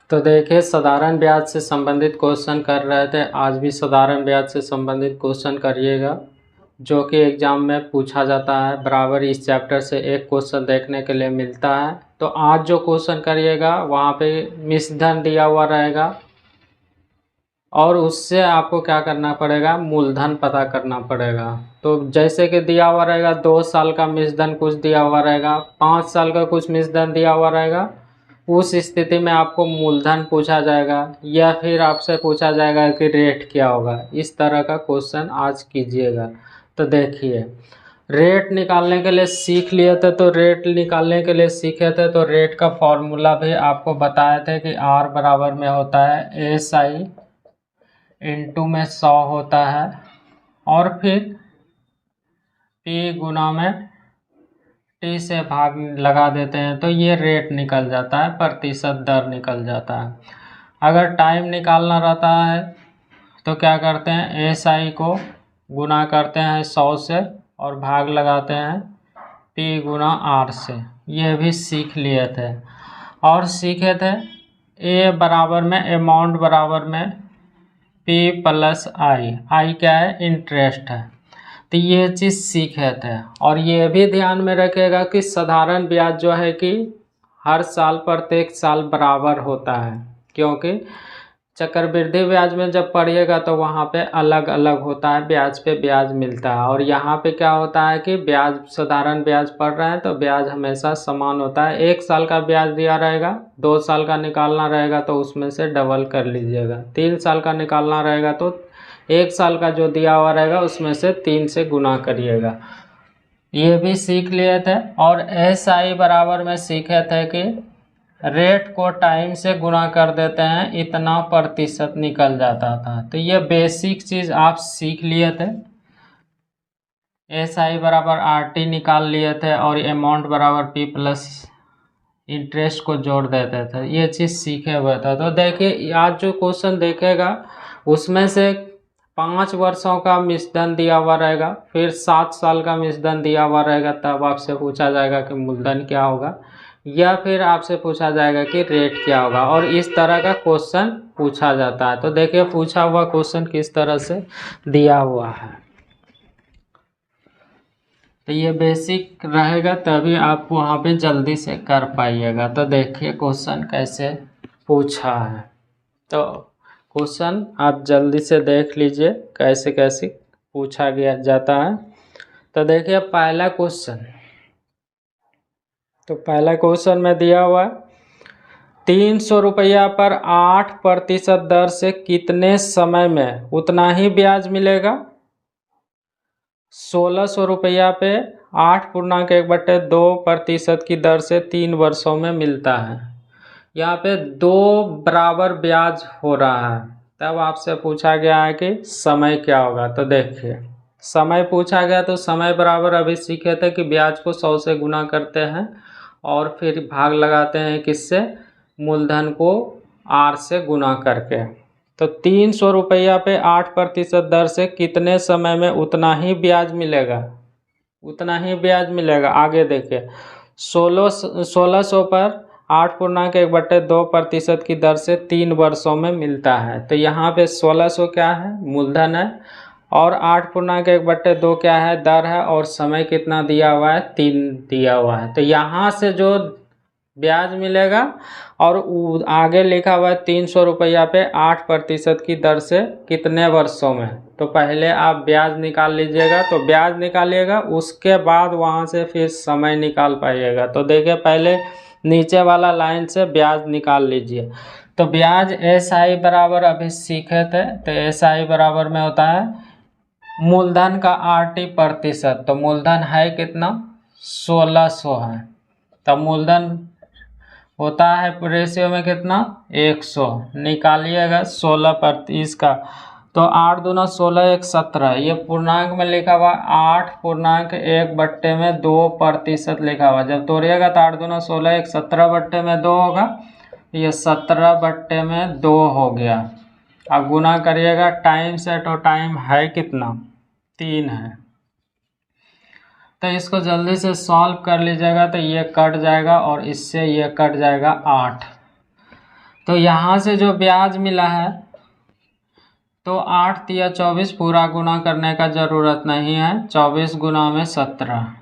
तो देखिए, साधारण ब्याज से संबंधित क्वेश्चन कर रहे थे। आज भी साधारण ब्याज से संबंधित क्वेश्चन करिएगा, जो कि एग्जाम में पूछा जाता है। बराबर इस चैप्टर से एक क्वेश्चन देखने के लिए मिलता है। तो आज जो क्वेश्चन करिएगा वहाँ पे मिश्रधन दिया हुआ रहेगा और उससे आपको क्या करना पड़ेगा, मूलधन पता करना पड़ेगा। तो जैसे कि दिया हुआ रहेगा 2 साल का मिश्रधन कुछ दिया हुआ रहेगा, 5 साल का कुछ मिश्रधन दिया हुआ रहेगा। उस स्थिति में आपको मूलधन पूछा जाएगा या फिर आपसे पूछा जाएगा कि रेट क्या होगा। इस तरह का क्वेश्चन आज कीजिएगा। तो देखिए, रेट निकालने के लिए सीख लिए थे, तो रेट निकालने के लिए सीखे थे तो रेट का फॉर्मूला भी आपको बताए थे कि R बराबर में होता है SI इंटू में 100 होता है और फिर P गुना में T से भाग लगा देते हैं तो ये रेट निकल जाता है, प्रतिशत दर निकल जाता है। अगर टाइम निकालना रहता है तो क्या करते हैं, SI को गुना करते हैं 100 से और भाग लगाते हैं P गुना R से। ये भी सीख लिए थे और सीखे थे A बराबर में, अमाउंट बराबर में P प्लस I क्या है, इंटरेस्ट है। तो ये चीज़ सीखे थे। और ये भी ध्यान में रखिएगा कि साधारण ब्याज जो है कि हर साल प्रत्येक साल बराबर होता है, क्योंकि चक्रवृद्धि ब्याज में जब पढ़िएगा तो वहाँ पे अलग अलग होता है, ब्याज पे ब्याज मिलता है। और यहाँ पे क्या होता है कि ब्याज, साधारण ब्याज पढ़ रहे हैं तो ब्याज हमेशा समान होता है। 1 साल का ब्याज दिया रहेगा, 2 साल का निकालना रहेगा तो उसमें से डबल कर लीजिएगा, 3 साल का निकालना रहेगा तो 1 साल का जो दिया हुआ रहेगा उसमें से 3 से गुना करिएगा। ये भी सीख लिए थे। और SI बराबर में सीखे थे कि रेट को टाइम से गुना कर देते हैं, इतना प्रतिशत निकल जाता था। तो ये बेसिक चीज़ आप सीख लिए थे। SI बराबर RT निकाल लिए थे और अमाउंट बराबर P प्लस इंटरेस्ट को जोड़ देते थे। ये चीज़ सीखे हुए थे। तो देखिए, आज जो क्वेश्चन देखेगा उसमें से 5 वर्षों का मिश्रधन दिया हुआ रहेगा, फिर 7 साल का मिश्रधन दिया हुआ रहेगा। तब आपसे पूछा जाएगा कि मूलधन क्या होगा, या फिर आपसे पूछा जाएगा कि रेट क्या होगा। और इस तरह का क्वेश्चन पूछा जाता है। तो देखिए, पूछा हुआ क्वेश्चन किस तरह से दिया हुआ है। तो ये बेसिक रहेगा तभी आप वहाँ पे जल्दी से कर पाइएगा। तो देखिए क्वेश्चन कैसे पूछा है। तो क्वेश्चन आप जल्दी से देख लीजिए कैसे कैसे पूछा गया जाता है। तो देखिए पहला क्वेश्चन, तो पहला क्वेश्चन में दिया हुआ है 300 रुपया पर 8% दर से कितने समय में उतना ही ब्याज मिलेगा। 1600 रुपया पे 8.1/2% की दर से 3 वर्षों में मिलता है। यहाँ पे 2 बराबर ब्याज हो रहा है। तब आपसे पूछा गया है कि समय क्या होगा। तो देखिए, समय पूछा गया तो समय बराबर अभी सीखे थे कि ब्याज को 100 से गुना करते हैं और फिर भाग लगाते हैं किससे, मूलधन को R से गुना करके। तो 300 रुपया पे 8% दर से कितने समय में उतना ही ब्याज मिलेगा, उतना ही ब्याज मिलेगा। आगे देखिए, 1600 पर 8.1/2% की दर से 3 वर्षों में मिलता है। तो यहाँ पे 1600 क्या है, मूलधन है, और 8.1/2 क्या है, दर है, और समय कितना दिया हुआ है, 3 दिया हुआ है। तो यहाँ से जो ब्याज मिलेगा, और आगे लिखा हुआ है 300 रुपया पे 8% की दर से कितने वर्षों में। तो पहले आप ब्याज निकाल लीजिएगा। तो ब्याज निकालिएगा, उसके बाद वहाँ से फिर समय निकाल पाइएगा। तो देखिए, पहले नीचे वाला लाइन से ब्याज निकाल लीजिए। तो ब्याज SI बराबर अभी सीखे थे, तो SI बराबर में होता है मूलधन का RT%। तो मूलधन है कितना, 1600 है। तब मूलधन होता है रेशियो में कितना, 100। निकालिएगा 16% का, तो 8 दूना 16, 1 17। ये पूर्णांक में लिखा हुआ 8.1/2% लिखा हुआ। जब तोड़िएगा तो 8 दूना 16, 1 17/2 होगा। ये 17/2 हो गया। अब गुना करिएगा टाइम से, तो टाइम है कितना, 3 है। तो इसको जल्दी से सॉल्व कर लीजिएगा। तो ये कट जाएगा और इससे ये कट जाएगा 8। तो यहाँ से जो ब्याज मिला है तो 8 तिया 24 पूरा गुना करने का ज़रूरत नहीं है, 24 गुना में 17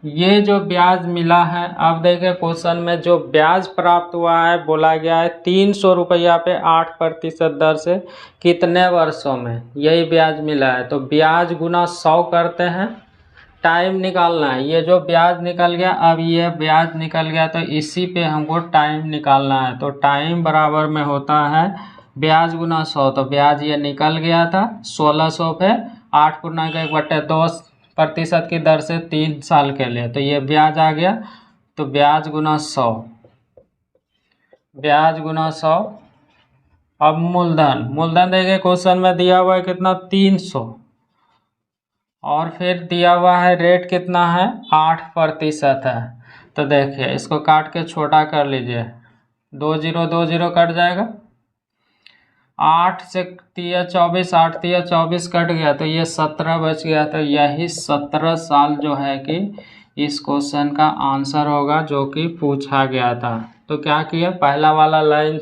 ये जो ब्याज मिला है। अब देखें क्वेश्चन में जो ब्याज प्राप्त हुआ है बोला गया है 300 रुपया पे 8% दर से कितने वर्षों में, यही ब्याज मिला है। तो ब्याज गुना 100 करते हैं, टाइम निकालना है। ये जो ब्याज निकल गया, अब ये ब्याज निकल गया तो इसी पे हमको टाइम निकालना है। तो टाइम बराबर में होता है ब्याज गुना 100। तो ब्याज ये निकल गया था 1600 पे 8/1/2% की दर से 3 साल के लिए, तो ये ब्याज आ गया। तो ब्याज गुना 100, ब्याज गुना 100। अब मूलधन देखिए क्वेश्चन में दिया हुआ है कितना 300, और फिर दिया हुआ है रेट कितना है 8% है। तो देखिए इसको काट के छोटा कर लीजिए, 2 0 कट जाएगा, 8 से तिया 24, 8 तिया 24 कट गया तो ये 17 बच गया। तो यही 17 साल जो है कि इस क्वेश्चन का आंसर होगा जो कि पूछा गया था। तो क्या किया, पहला वाला लाइन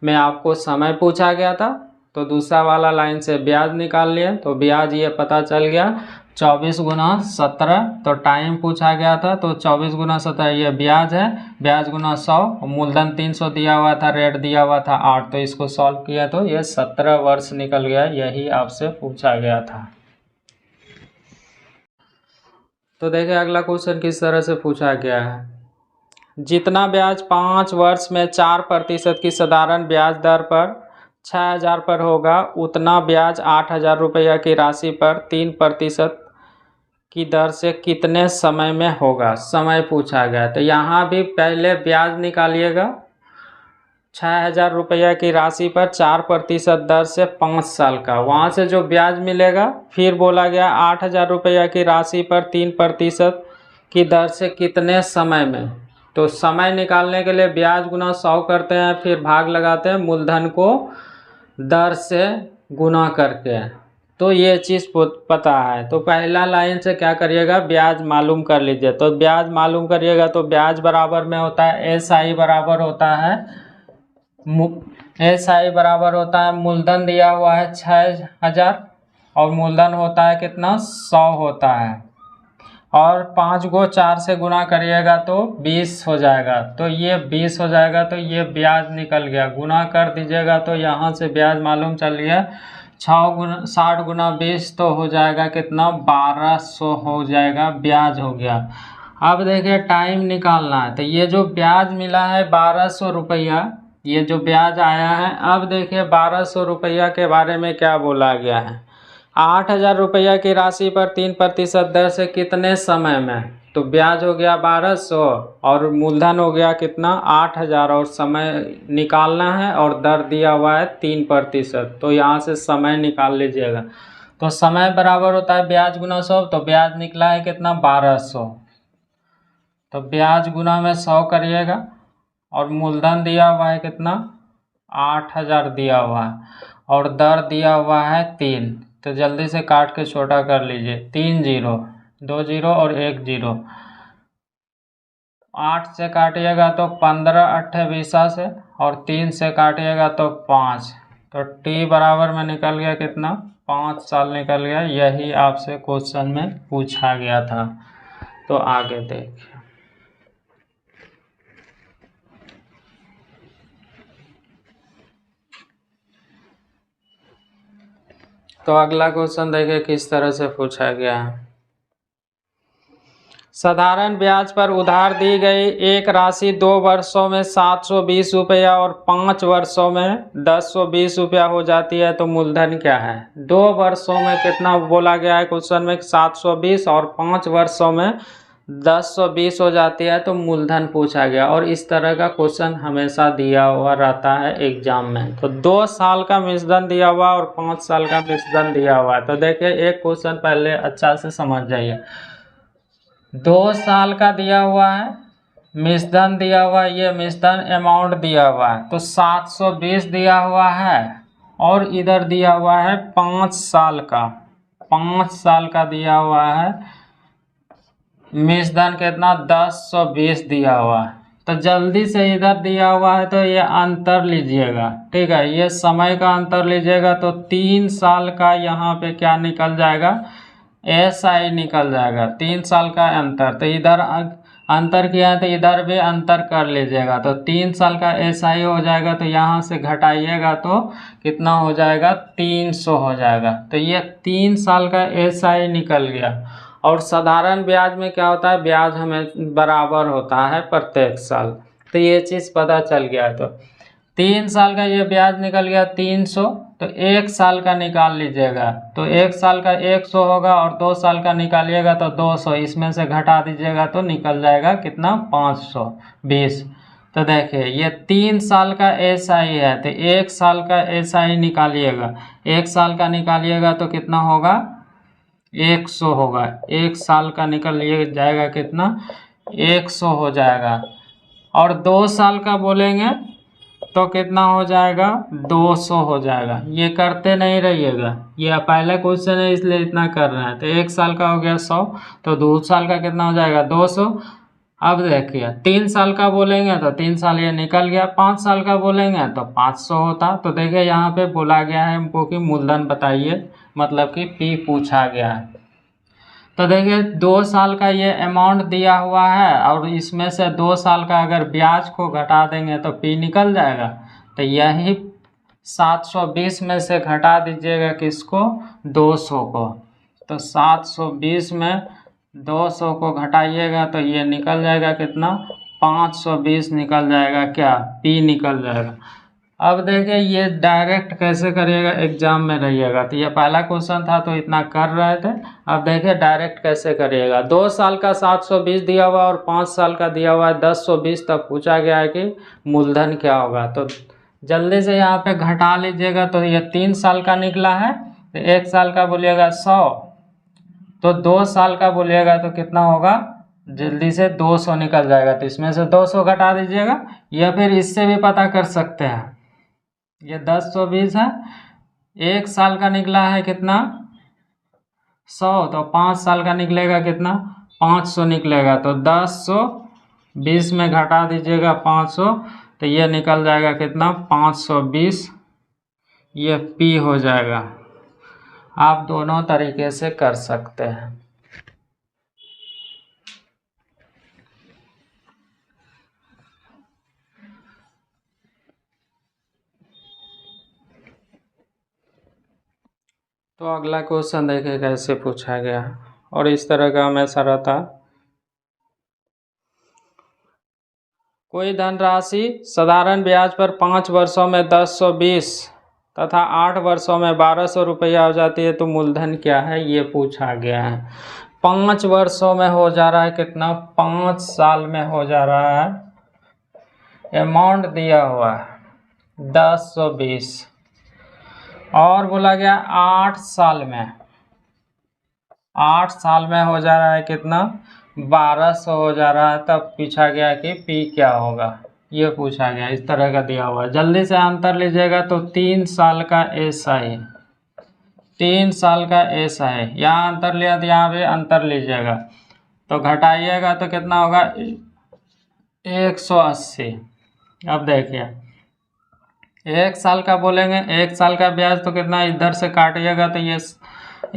में आपको समय पूछा गया था तो दूसरा वाला लाइन से ब्याज निकाल लिया। तो ब्याज ये पता चल गया 24 गुना 17, तो टाइम पूछा गया था तो 24 गुना 17 ये ब्याज है, ब्याज गुना 100, मूलधन 300 दिया हुआ था, रेट दिया हुआ था 8, तो इसको सॉल्व किया तो ये 17 वर्ष निकल गया, यही आपसे पूछा गया था। तो देखिए अगला क्वेश्चन किस तरह से पूछा गया है। जितना ब्याज 5 वर्ष में 4% की साधारण ब्याज दर पर 6000 पर होगा, उतना ब्याज 8000 रुपया की राशि पर 3% की दर से कितने समय में होगा, समय पूछा गया। तो यहाँ भी पहले ब्याज निकालिएगा 6000 रुपया की राशि पर 4% दर से 5 साल का, वहाँ से जो ब्याज मिलेगा फिर बोला गया 8000 रुपया की राशि पर 3% की दर से कितने समय में। तो समय निकालने के लिए ब्याज गुना 100 करते हैं, फिर भाग लगाते हैं मूलधन को दर से गुना करके, तो ये चीज़ पता है। तो पहला लाइन से क्या करिएगा, ब्याज मालूम कर लीजिए। तो ब्याज मालूम करिएगा तो ब्याज बराबर में होता है SI बराबर होता है बराबर होता है मूलधन दिया हुआ है 6000 और मूलधन होता है कितना 100 होता है, और 5 को 4 से गुना करिएगा तो 20 हो जाएगा। तो ये 20 हो जाएगा, तो ये ब्याज निकल गया। गुना कर दीजिएगा तो यहाँ से ब्याज मालूम चल गया 60 गुना 20 तो हो जाएगा कितना 1200 हो जाएगा, ब्याज हो गया। अब देखिए टाइम निकालना है। तो ये जो ब्याज मिला है 1200 रुपया, ये जो ब्याज आया है, अब देखिए 1200 रुपया के बारे में क्या बोला गया है। 8000 रुपया की राशि पर 3% दर से कितने समय में, तो ब्याज हो गया 1200 और मूलधन हो गया कितना 8000 और समय निकालना है और दर दिया हुआ है 3%। तो यहाँ से समय निकाल लीजिएगा। तो समय बराबर होता है ब्याज गुना 100, तो ब्याज निकला है कितना 1200, तो ब्याज गुना में 100 करिएगा और मूलधन दिया हुआ है कितना 8000 दिया हुआ है और दर दिया हुआ है 3, तो जल्दी से काट के छोटा कर लीजिए, 3 0 2 0 और 1 0, 8 से काटिएगा तो 15 8 20 से, और 3 से काटिएगा तो 5, तो टी बराबर में निकल गया कितना 5 साल निकल गया। यही आपसे क्वेश्चन में पूछा गया था। तो आगे देखिए, तो अगला क्वेश्चन देखिए किस तरह से पूछा गया है। साधारण ब्याज पर उधार दी गई एक राशि 2 वर्षों में 720 रुपया और 5 वर्षों में 1020 रुपया हो जाती है, तो मूलधन क्या है। 2 वर्षों में कितना बोला गया है क्वेश्चन में 720 और 5 वर्षों में 1020 हो जाती है, तो मूलधन पूछा गया। और इस तरह का क्वेश्चन हमेशा दिया हुआ रहता है एग्जाम में। तो 2 साल का मिश्रधन दिया हुआ और 5 साल का मिश्रधन दिया हुआ है। तो देखिए एक क्वेश्चन पहले अच्छा से समझ जाइए। 2 साल का दिया हुआ है, मिश्रधन दिया हुआ है, ये मिश्रधन अमाउंट दिया हुआ है तो 720 दिया हुआ है, और इधर दिया हुआ है 5 साल का, 5 साल का दिया हुआ है मिश्रधन कितना 1020 दिया हुआ है। तो जल्दी से इधर दिया हुआ है तो ये अंतर लीजिएगा, ठीक है, ये समय का अंतर लीजिएगा तो 3 साल का यहाँ पे क्या निकल जाएगा, SI निकल जाएगा। 3 साल का अंतर, तो इधर अंतर किया है तो इधर भी अंतर कर लीजिएगा, तो 3 साल का SI हो जाएगा। तो यहाँ से घटाइएगा तो कितना हो जाएगा, 300 हो जाएगा। तो ये 3 साल का SI निकल गया। और साधारण ब्याज में क्या होता है, ब्याज हमें बराबर होता है प्रत्येक साल, तो ये चीज़ पता चल गया। तो 3 साल का ये ब्याज निकल गया 300, तो 1 साल का निकाल लीजिएगा, तो 1 साल का 100 होगा और 2 साल का निकालिएगा तो 200, इसमें से घटा दीजिएगा तो निकल जाएगा कितना, 520। तो देखिए ये 3 साल का SI है, तो 1 साल का SI निकालिएगा, 1 साल का निकालिएगा तो कितना होगा, 100 होगा। 1 साल का निकल जाएगा कितना, 100 हो जाएगा। और 2 साल का बोलेंगे तो कितना हो जाएगा, 200 हो जाएगा। ये करते नहीं रहिएगा, ये पहले क्वेश्चन है इसलिए इतना कर रहे हैं। तो 1 साल का हो गया 100, तो 2 साल का कितना हो जाएगा, 200। अब देखिए 3 साल का बोलेंगे तो 3 साल ये निकल गया, 5 साल का बोलेंगे तो 500 होता। तो देखिए यहाँ पे बोला गया है हमको कि मूलधन बताइए, मतलब कि P पूछा गया है। तो देखिए 2 साल का ये अमाउंट दिया हुआ है और इसमें से 2 साल का अगर ब्याज को घटा देंगे तो P निकल जाएगा। तो यही 720 में से घटा दीजिएगा किसको, 200 को। तो 720 में 200 को घटाइएगा तो ये निकल जाएगा कितना, 520 निकल जाएगा, क्या, P निकल जाएगा। अब देखिए ये डायरेक्ट कैसे करिएगा, एग्जाम में रहिएगा। तो ये पहला क्वेश्चन था तो इतना कर रहे थे। अब देखिए डायरेक्ट कैसे करिएगा। 2 साल का 720 दिया हुआ और 5 साल का दिया हुआ है 1020, तब पूछा गया है कि मूलधन क्या होगा। तो जल्दी से यहाँ पे घटा लीजिएगा। तो ये 3 साल का निकला है, तो 1 साल का बोलिएगा 100, तो 2 साल का बोलिएगा तो कितना होगा, जल्दी से 200 निकल जाएगा। तो इसमें से 200 घटा दीजिएगा, या फिर इससे भी पता कर सकते हैं। ये 1020 है, 1 साल का निकला है कितना, 100, तो 5 साल का निकलेगा कितना, 500 निकलेगा। तो 1020 में घटा दीजिएगा 500, तो ये निकल जाएगा कितना, 520, ये P हो जाएगा। आप दोनों तरीके से कर सकते हैं। तो अगला क्वेश्चन देखिए कैसे पूछा गया है, और इस तरह का हमेशा रहता। कोई धनराशि साधारण ब्याज पर 5 वर्षों में 1020 तथा 8 वर्षों में 1200 रुपया हो जाती है, तो मूलधन क्या है, ये पूछा गया है। 5 वर्षों में हो जा रहा है कितना, 5 साल में हो जा रहा है। अमाउंट दिया हुआ है 1020, और बोला गया 8 साल में, 8 साल में हो जा रहा है कितना, 1200 हो जा रहा है। तब पूछा गया कि P क्या होगा, ये पूछा गया। इस तरह का दिया हुआ है। जल्दी से अंतर लीजिएगा। तो 3 साल का SI, 3 साल का SI, यहाँ अंतर लिया तो यहाँ भी अंतर लीजिएगा। तो घटाइएगा तो कितना होगा, 180। अब देखिए 1 साल का बोलेंगे, 1 साल का ब्याज तो कितना, इधर से काटिएगा तो ये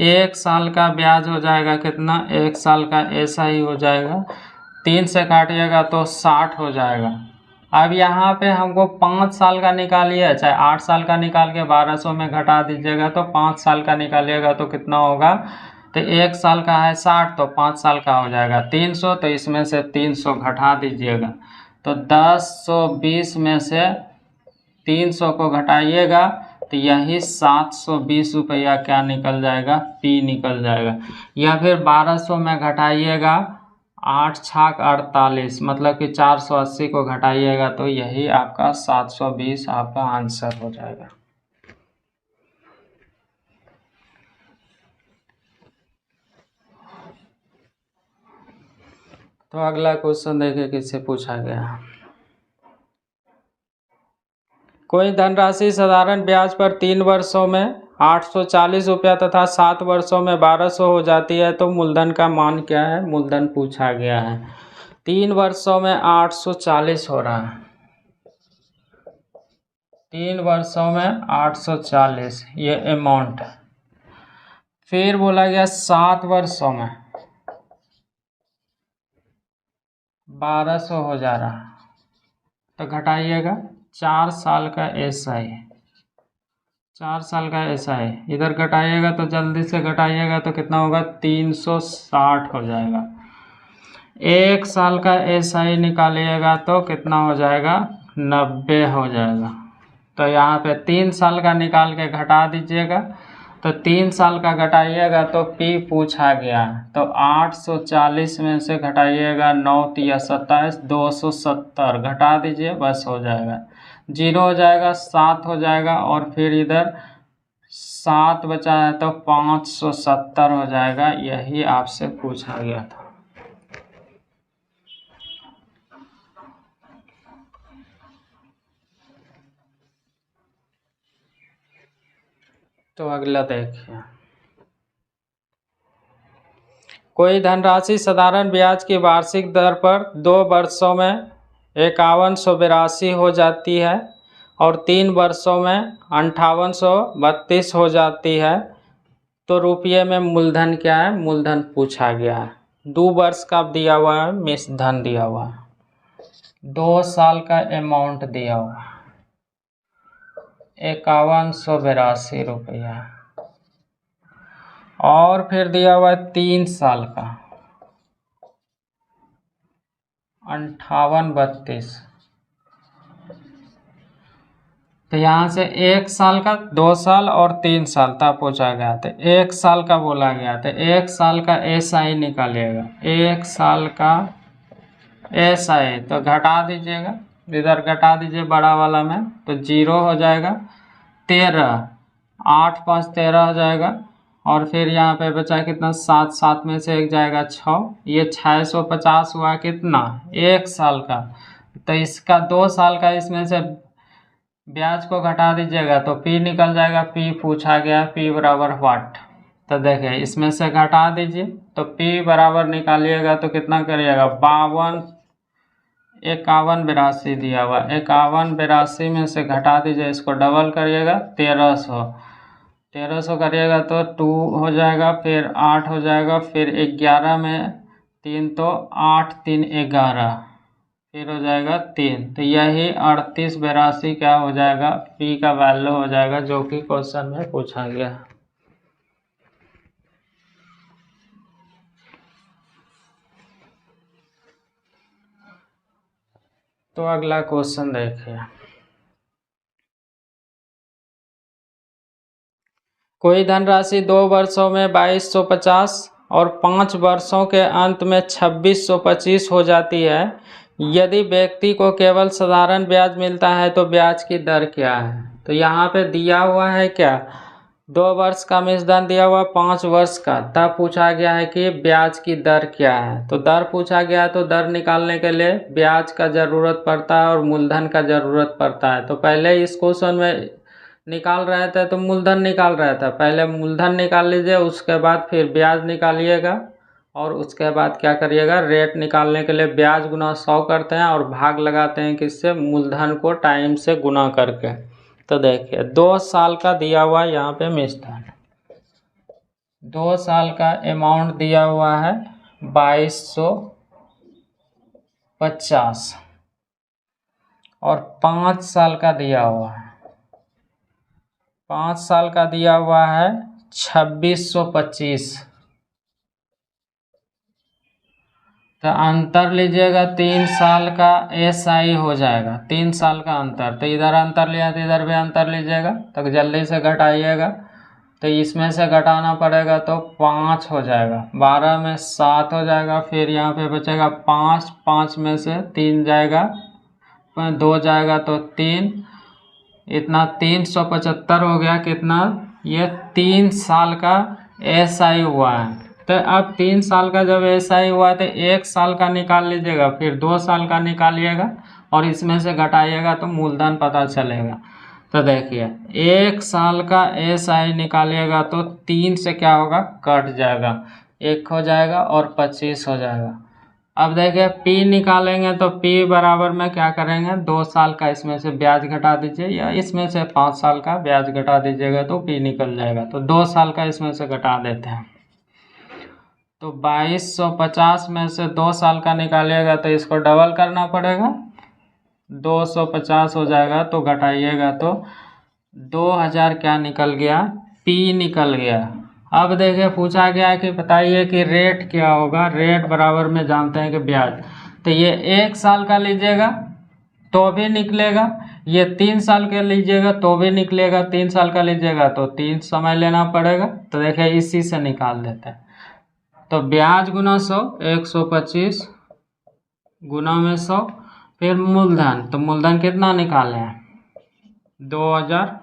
1 साल का ब्याज हो जाएगा कितना, 1 साल का SI हो जाएगा। 3 से काटिएगा तो 60 हो जाएगा। अब यहाँ पे हमको 5 साल का निकालिए, चाहे 8 साल का निकाल के 1200 में घटा दीजिएगा। तो 5 साल का निकालिएगा तो कितना होगा, तो 1 साल का है 60, तो 5 साल का हो जाएगा 300, तो इसमें से 300 घटा दीजिएगा। तो 1020 में से 300 को घटाइएगा तो यही 720 रुपया क्या निकल जाएगा, P निकल जाएगा। या फिर 1200 में घटाइएगा, 8 छाक 48, मतलब कि 480 को घटाइएगा तो यही आपका 720 आपका आंसर हो जाएगा। तो अगला क्वेश्चन देखिए किससे पूछा गया है। कोई धनराशि साधारण ब्याज पर 3 वर्षों में 840 रुपया तथा 7 वर्षों में 1200 हो जाती है, तो मूलधन का मान क्या है, मूलधन पूछा गया है। 3 वर्षों में 840 हो रहा है, 3 वर्षों में 840 ये अमाउंट है। फिर बोला गया 7 वर्षों में 1200 हो जा रहा है, तो घटाइएगा 4 साल का SI, 4 साल का SI इधर घटाइएगा तो जल्दी से घटाइएगा तो कितना होगा, 360 हो जाएगा। 1 साल का SI निकालिएगा तो कितना हो जाएगा, 90 हो जाएगा। तो यहाँ पे 3 साल का निकाल के घटा दीजिएगा, तो 3 साल का घटाइएगा तो P पूछा गया है, तो 840 में से घटाइएगा 9 तिया 27, 270 घटा दीजिए, बस हो जाएगा, 0 हो जाएगा, 7 हो जाएगा, और फिर इधर 7 बचा है तो 570 हो जाएगा। यही आपसे पूछा गया था। तो अगला देखिए, कोई धनराशि साधारण ब्याज की वार्षिक दर पर 2 वर्षों में 5182 हो जाती है और 3 वर्षों में 5832 हो जाती है, तो रुपये में मूलधन क्या है, मूलधन पूछा गया है। 2 वर्ष का दिया हुआ है, मिस धन दिया हुआ है, 2 साल का अमाउंट दिया हुआ है 5182 रुपया, और फिर दिया हुआ है 3 साल का 5832। तो यहाँ से 1 साल का, 2 साल और 3 साल तक पूछा गया था। 1 साल का बोला गया था, 1 साल का SI निकालिएगा, 1 साल का SI तो घटा दीजिएगा, इधर घटा दीजिए बड़ा वाला में, तो 0 हो जाएगा, 13, 8 5 13 हो जाएगा, और फिर यहाँ पे बचा कितना, 7, 7 में से 1 जाएगा 6, ये 650 हुआ कितना, 1 साल का। तो इसका 2 साल का इसमें से ब्याज को घटा दीजिएगा तो P निकल जाएगा। P पूछा गया, P बराबर व्हाट, तो देखिए इसमें से घटा दीजिए तो P बराबर निकालिएगा तो कितना करिएगा, 52, 51 82 दिया हुआ, 51 82 में से घटा दीजिए, इसको डबल करिएगा 1300, 1300 करिएगा तो 2 हो जाएगा, फिर 8 हो जाएगा, फिर 11 में 3 तो 8 3 11, फिर हो जाएगा 3, तो यही 38 82 क्या हो जाएगा, P का वैल्यू हो जाएगा, जो कि क्वेश्चन में पूछा गया। तो अगला क्वेश्चन देखिए, कोई धनराशि 2 वर्षों में 2250 और 5 वर्षों के अंत में 2625 हो जाती है। यदि व्यक्ति को केवल साधारण ब्याज मिलता है तो ब्याज की दर क्या है। तो यहाँ पे दिया हुआ है क्या, 2 वर्ष का मिश्रधन दिया हुआ, 5 वर्ष का, तब पूछा गया है कि ब्याज की दर क्या है। तो दर पूछा गया है, तो दर निकालने के लिए ब्याज का ज़रूरत पड़ता है और मूलधन का ज़रूरत पड़ता है। तो पहले इस क्वेश्चन में निकाल रहे थे तो मूलधन निकाल रहा था, पहले मूलधन निकाल लीजिए, उसके बाद फिर ब्याज निकालिएगा, और उसके बाद क्या करिएगा, रेट निकालने के लिए ब्याज गुना 100 करते हैं और भाग लगाते हैं किससे, मूलधन को टाइम से गुना करके। तो देखिए 2 साल का दिया हुआ है यहाँ पे मिश्रधन, 2 साल का अमाउंट दिया हुआ है 2250, और 5 साल का दिया हुआ है, 5 साल का दिया हुआ है 2625। तो अंतर लीजिएगा, 3 साल का SI हो जाएगा, 3 साल का अंतर, तो इधर अंतर लिया तो इधर भी अंतर लीजिएगा, तो जल्दी से घटाइएगा, तो इसमें से घटाना पड़ेगा तो 5 हो जाएगा, 12 में 7 हो जाएगा, फिर यहाँ पे बचेगा 5, 5 में से 3 जाएगा, 2 जाएगा तो 3, इतना 375 हो गया, कितना, ये 3 साल का SI हुआ है। तो अब 3 साल का जब SI हुआ तो 1 साल का निकाल लीजिएगा, फिर 2 साल का निकालिएगा, और इसमें से घटाइएगा तो मूलधन पता चलेगा। तो देखिए 1 साल का SI निकालिएगा तो 3 से क्या होगा, कट जाएगा, 1 हो जाएगा और 25 हो जाएगा, अब देखिए P निकालेंगे तो P बराबर में क्या करेंगे, 2 साल का इसमें से ब्याज घटा दीजिए या इसमें से 5 साल का ब्याज घटा दीजिएगा तो P निकल जाएगा। तो 2 साल का इसमें से घटा देते हैं। तो 2250 में से 2 साल का निकालिएगा तो इसको डबल करना पड़ेगा, 250 हो जाएगा। तो घटाइएगा तो 2000 क्या निकल गया, P निकल गया। अब देखिए पूछा गया है कि बताइए कि रेट क्या होगा। रेट बराबर में जानते हैं कि ब्याज। तो ये 1 साल का लीजिएगा तो भी निकलेगा, ये 3 साल का लीजिएगा तो भी निकलेगा, 3 साल का लीजिएगा तो 3 समय लेना पड़ेगा। तो देखिए इसी से निकाल देते हैं। तो ब्याज गुना 100, 125 गुना में 100, फिर मूलधन। तो मूलधन कितना निकाले हैं, 2000।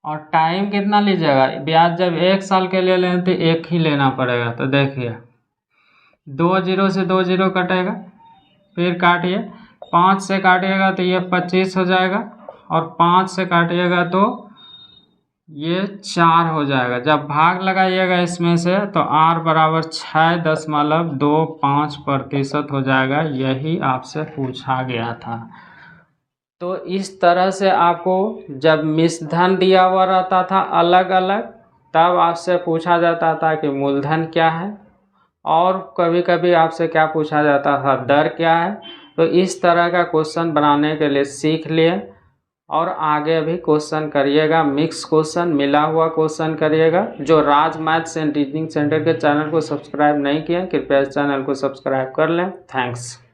और टाइम कितना लीजिएगा, ब्याज जब 1 साल के लिए लें तो 1 ही लेना पड़ेगा। तो देखिए 2 0 से 2 0 कटेगा, फिर काटिए, 5 से काटिएगा तो ये 25 हो जाएगा, और 5 से काटिएगा तो ये 4 हो जाएगा। जब भाग लगाइएगा इसमें से तो R बराबर 6.25% हो जाएगा। यही आपसे पूछा गया था। तो इस तरह से आपको जब मिश्रधन दिया हुआ रहता था अलग अलग, तब आपसे पूछा जाता था कि मूलधन क्या है, और कभी कभी आपसे क्या पूछा जाता था, दर क्या है। तो इस तरह का क्वेश्चन बनाने के लिए सीख लिए, और आगे भी क्वेश्चन करिएगा, मिक्स क्वेश्चन, मिला हुआ क्वेश्चन करिएगा। जो राज मैथ्स एंड टीचिंग सेंटर के चैनल को सब्सक्राइब नहीं किए कृपया इस चैनल को सब्सक्राइब कर लें। थैंक्स।